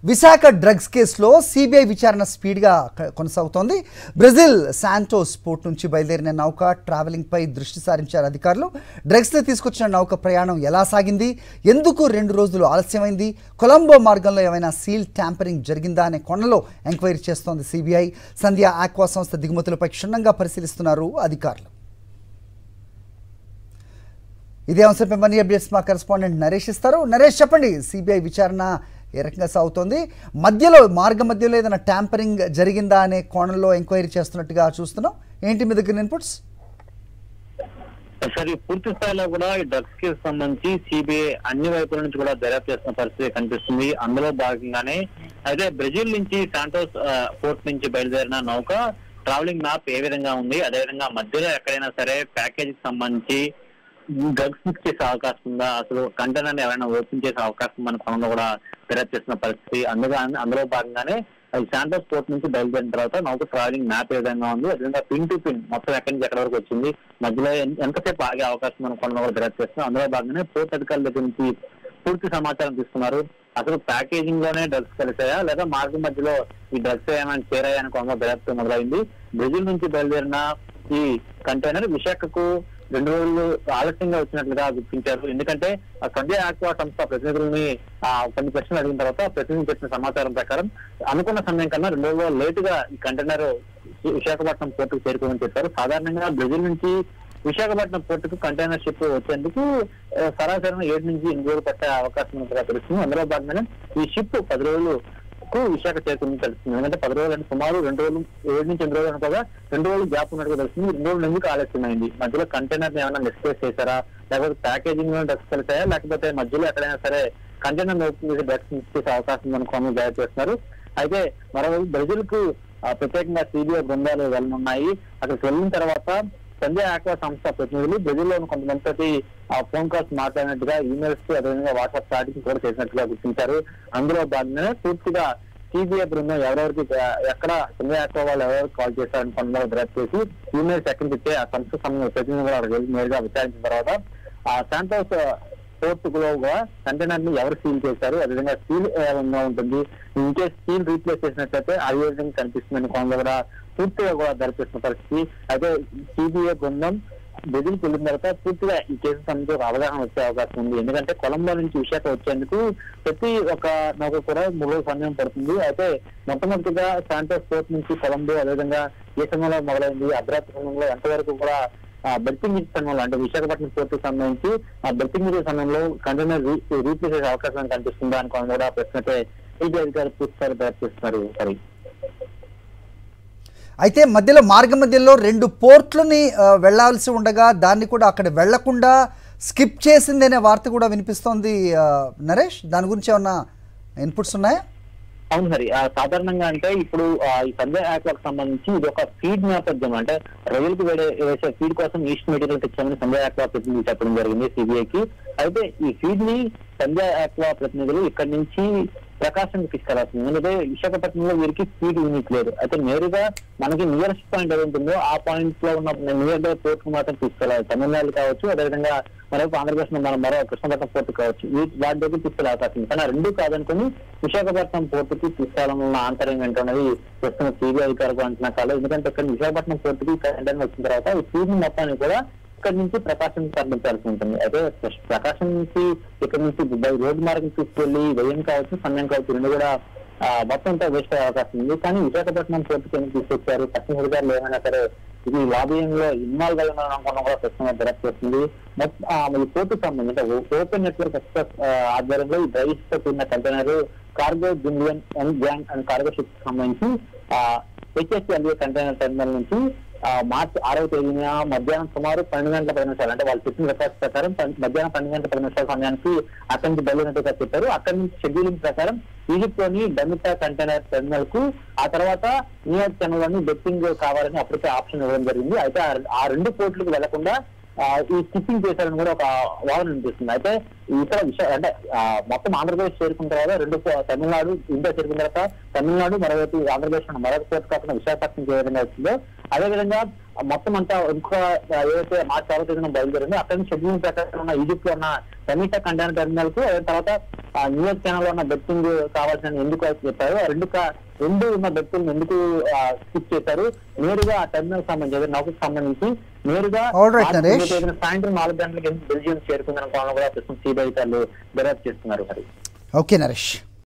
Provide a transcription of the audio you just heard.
Visakha drugs కేసులో CBI విచారణ స్పీడ్గా కొనసాగుతోంది. బ్రెజిల్ శాంటోస్ పోర్ట్ నుంచి బయలుదేరిన నౌక ట్రావెలింగ్పై దృష్టి సారించారు అధికారులు. డ్రగ్స్ని తీసుకొచ్చిన నౌక ప్రయాణం ఎలా సాగింది, ఎందుకు 2 రోజులు ఆలస్యమైంది, కొలంబో మార్గంలో ఏమైనా సీల్ ట్యాంపరింగ్ జరిగిందా అనే కోణంలో ఎంక్వైరీ చేస్తోంది సిబిఐ. సంధ్య ఆక్వా సంస్థ దిగుమతులపై క్షుణ్ణంగా పరిశీలిస్తున్నారు అధికారులు. ఇదే అంశంపై మనీ అప్డేట్స్ మా కరెస్పాండెంట్ నరేష్ ఇస్తారు. నరేష్, చెప్పండి, సిబిఐ విచారణ ఏ రకంగా సాగుతోంది? మార్గ మధ్యలో ఏదైనా ట్యాంపరింగ్ జరిగిందా అనే కోణంలో ఎంక్వైరీ చేస్తున్నట్టుగా చూస్తున్నాం. ఏంటి మీ దగ్గర ఇన్పుట్స్? సరే, పూర్తి స్థాయిలో కూడా ఈ డ్రగ్స్ కేసు సంబంధించి సిబిఐ అన్ని వైపుల నుంచి కూడా దర్యాప్తు చేస్తున్న పరిస్థితి కనిపిస్తుంది. అందులో భాగంగానే అయితే బ్రెజిల్ నుంచి శాంటోస్ పోర్ట్ నుంచి బయలుదేరిన నౌక ట్రావెలింగ్ మ్యాప్ ఏ విధంగా ఉంది, అదేవిధంగా మధ్యలో ఎక్కడైనా సరే ప్యాకేజ్ కి సంబంధించి డ్రగ్స్ మిక్స్ చేసే అవకాశం ఉందా, అసలు కంటైనర్ ఎవరైనా ఓపెన్ చేసే అవకాశం మన క్రమంలో కూడా దర్యాప్తు చేస్తున్న పరిస్థితి. అందులో భాగంగానే శాంటోస్ పోర్ట్ నుంచి బయలుదేరిన తర్వాత నౌక ట్రావెలింగ్ మ్యాప్ ఏ విధంగా ఉంది, అదేవిధంగా పిన్ టు పిన్ మొత్తం ఎక్కడి నుంచి ఎక్కడి వరకు వచ్చింది, మధ్యలో ఎంతసేపు ఆగే అవకాశం మన క్రమంలో కూడా దర్యాప్తు చేస్తున్నాం. అందులో భాగంగానే పోర్ట్ అధికారుల దగ్గర నుంచి పూర్తి సమాచారం తీసుకున్నారు. అసలు ప్యాకేజింగ్ లోనే డ్రగ్స్ కలిసాయా లేదా మార్గం మధ్యలో ఈ డ్రగ్స్ ఏమైనా చేరాయా అని కొంత దర్యాప్తు మొదలైంది. బ్రెజిల్ నుంచి బయలుదేరిన ఈ కంటైనర్ విశాఖకు 2 రోజులు ఆలస్యంగా వచ్చినట్లుగా గుర్తించారు. ఎందుకంటే సంధ్య ఆక్వా సంస్థ ప్రతినిధులని కొన్ని ప్రశ్నలు అడిగిన తర్వాత ప్రతినిధులు చెప్పిన సమాచారం ప్రకారం అనుకున్న సమయం కన్నా 2 రోజులు లేటుగా ఈ కంటైనర్ విశాఖపట్నం పోర్టుకు చేరుకోమని చెప్పారు. సాధారణంగా బ్రెజిల్ నుంచి విశాఖపట్నం పోర్టుకు కంటైనర్ షిప్ వచ్చేందుకు సరాసరి 7 నుంచి 8 రోజులు పట్టే అవకాశం ఉన్నట్టుగా తెలుస్తుంది. అందులో భాగంగానే ఈ షిప్ 10 రోజులు విశాఖ చేరుకుని తెలుస్తుంది. ఎందుకంటే 10 రోజులు అంటే సుమారు 2 రోజులు 7 నుంచి 8 రోజులు అనుకోగా 2 రోజులు గ్యాప్ ఉన్నట్టుగా తెలుస్తుంది. 2 రోజులు ఎందుకు ఆలస్యమైంది, మధ్యలో కంటైనర్ ఏమైనా మిస్ప్లేస్ చేశారా, లేకపోతే ప్యాకేజింగ్ లో డ్రగ్స్ కలిసాయా, లేకపోతే మధ్యలో ఎక్కడైనా సరే కంటైనర్ ఓపెన్ చేసి డ్రగ్స్ మిక్స్ చేసే అవకాశం అనుకోవడం దయ చేస్తున్నారు. అయితే మరోవైపు బ్రెజిల్ కు ప్రత్యేకంగా సిబిఐ బృందాలు వెళ్ళనున్నాయి. అక్కడికి వెళ్ళిన తర్వాత సంధ్య ఆక్వా సంస్థ ప్రతినిధులు బ్రెజిల్లో కొంతమంది ఫోన్ కాల్స్ మాట్లాడినట్టుగా, ఈమెయిల్స్ అదేవిధంగా వాట్సాప్ చాటింగ్ కూడా చేసినట్టుగా గుర్తించారు. అందులో భాగంగానే పూర్తిగా సిబిఐ బృందం ఎవరెవరికి ఎక్కడ సంధ్య ఆక్వా వాళ్ళు ఎవరెవరికి కాల్ చేశారని పనులు దర్యాప్తు చేసి ఈమెయిల్స్ ఎక్కడికి ఇచ్చే ఆ సంస్థ సంబంధించిన ప్రతినిధులు కూడా నేరుగా విచారించిన తర్వాత ఆ శాంటోస్ పోర్ట్ కూడా కంటైనర్ ని ఎవరు సీల్ చేశారు, అదేవిధంగా సీల్ ఏమైనా ఉంటుంది, ఇన్కేస్ సీల్ రీప్లేస్ చేసినట్లయితే ఆ విధంగా కనిపిస్తుందని కోణంలో కూడా పూర్తిగా కూడా దర్యాప్తు పరిస్థితి. అయితే సిబిఐ బృందం బ్రెజిల్కి వెళ్ళిన తర్వాత పూర్తిగా ఈ కేసు సంబంధించి ఒక అవగాహన వచ్చే అవకాశం ఉంది. ఎందుకంటే కొలంబో నుంచి విశాఖ వచ్చేందుకు ప్రతి ఒక్క నౌక కూడా 3 రోజుల సమయం పడుతుంది. అయితే మొట్టమొదటిగా శాంటోస్ పోర్ట్ నుంచి కొలంబో అదేవిధంగా ఏ సమయంలో మొదలైంది, అర్ధరాత్రి సమయంలో ఎంతవరకు కూడా బెర్తింగ్ సమయంలో అంటే విశాఖపట్నం పోర్టు సంబంధించి ఆ బెర్తింగ్ సమయంలో కంటైనర్ రీప్లేస్ చేసే అవకాశం కనిపిస్తుందా అని కూడా ప్రశ్నతే సిబిఐ అధికారులు పూర్తిసారి ప్రయత్నిస్తున్నారు. సరే, అయితే మార్గ మధ్యలో 2 పోర్ట్లని వెళ్లాల్సి ఉండగా దాన్ని కూడా అక్కడ వెళ్లకుండా స్కిప్ చేసింది అనే వార్త కూడా వినిపిస్తోంది. నరేష్, దాని గురించి ఏమన్నా ఇన్పుట్స్ ఉన్నాయా? అవును హరి, సాధారణంగా అంటే ఇప్పుడు ఈ సంధ్య ఆక్వాకు సంబంధించి ఇది ఒక ఫీడ్ నేపథ్యం, అంటే రొయ్యలకు వేసే ఫీడ్ కోసం ఈస్ట్ మెటీరియల్ తెచ్చామని సంధ్య ఆక్వా ప్రతినిధులు చెప్పడం జరిగింది సిబిఐకి. అయితే ఈ ఫీడ్ ని సంధ్య ఆక్వా ప్రతినిధులు ఇక్కడి నుంచి ప్రకాశం తీసుకెళ్లాల్సింది. ఎందుకంటే విశాఖపట్నంలో వీరికి ఫీడ్ యూనిట్ లేదు. అయితే నేరుగా మనకి నియరెస్ట్ పాయింట్ ఏది ఉంటుందో ఆ పాయింట్ లో ఉన్న నియర్ బై పోర్ట్ కు మాత్రం తీసుకెళ్లాలి. తమిళనాడు కావచ్చు, అదేవిధంగా మరొక ఆంధ్రప్రదేశ్ మరో కృష్ణపట్నం పోర్టు కావచ్చు, వాటి దగ్గర తీసుకెళ్లే అవకాశం ఉంది. కానీ 2 కాదనుకుని విశాఖపట్నం పోర్టుకి తీసుకెళ్లాలన్న ఆంతర్యం ఏంటనేది ప్రస్తుతం సిబిఐ అధికారులు అంచనా కాలేదు. ఎందుకంటే ఇక్కడ విశాఖపట్నం పోర్టుకి కంటైనర్ వచ్చిన తర్వాత ఈ ఫీడ్ మొత్తాన్ని కూడా ఇక్కడ నుంచి ప్రకాశం తరలించాల్సి ఉంటుంది. అయితే ప్రకాశం నుంచి ఇక్కడ నుంచి రోడ్డు మార్గం తీసుకెళ్లి వ్యయం కావచ్చు, సమయం కావచ్చు, 2 కూడా మొత్తం వేస్ట్ అయ్యే అవకాశం ఉంది. కానీ విశాఖపట్నం పోర్టుకి ఎందుకు తీసుకొచ్చారు, పశ్చిమ అధికారులు ఏమైనా సరే ఇది లాబింగ్ లో ఇన్వాల్వ్ అయి ఉన్నారనుకున్నా కూడా ప్రశ్న దర్యాప్తు చేస్తుంది. పోర్టు సంబంధించి ఓపెన్ నెట్వర్క్ ఎక్స్ప్రెస్ ఆధ్వర్యంలో ఈ డ్రైవ్స్ తో కూడిన container cargo Julian and gang and cargo ship సంబంధించి హెచ్ఎస్ఎల్ఏ కంటైనర్ టెర్మినల్ నుంచి మార్చి 6వ తేదీన మధ్యాహ్నం సుమారు 12 గంటల 10 నిమిషాలు అంటే వాళ్ళు చెప్పిన రికార్డ్స్ ప్రకారం మధ్యాహ్నం 12 గంటల 10 నిమిషాల సమయానికి అక్కడి నుంచి బయలుదేరినట్టుగా చెప్పారు. అక్కడి నుంచి షెడ్యూలింగ్ ప్రకారం ఈజిప్ట్ లోని డమిటా కంటైనర్ టెర్మినల్ కు, ఆ తర్వాత న్యూయార్క్ టెర్మినల్ లోని బెట్టింగ్ కావాలని అప్పటికే ఆప్షన్ ఇవ్వడం జరిగింది. అయితే ఆ 2 పోర్టులకు వెళ్లకుండా ఈ స్కిప్పింగ్ చేశారని కూడా ఒక వాదన వినిపిస్తుంది. అయితే ఇక్కడ అంటే మొత్తం ఆంధ్రప్రదేశ్ చేరుకున్న తర్వాత 2 తమిళనాడు ఇండియా చేరుకున్న తర్వాత తమిళనాడు మరోవైపు ఆంధ్రప్రదేశ్ మరొక పోర్టు కాకుండా విశాఖపట్నం ఏ విధంగా వచ్చిందో అదేవిధంగా మొత్తం అంతా ఇంకో ఏదైతే మార్చి 6వ తేదీన బయలుదేరిందో అక్కడి నుంచి షెడ్యూల్ ప్రకారం ఉన్న ఈజిప్ట్ లో ఉన్న సమీట కంటైనర్ టెర్మినల్ కు తర్వాత న్యూయార్క్ ఛానల్ లో ఉన్న బెట్టింగ్ కావాల్సిన ఎందుకు చెప్పారు, రెండు ఉన్న బెట్టులను ఎందుకు స్కిప్ చేశారు, నేరుగా ఆ టెర్మినల్ సంబంధించి నౌకకు సంబంధించి నేరుగా సాయంత్రం 4 గంటలకు ఎందుకు బెల్జియం చేరుకుందన్న కోణంలో కూడా ప్రస్తుతం సిబిఐ అధికారులు దర్యాప్తు చేస్తున్నారు. మరి ఓకే నరేష్.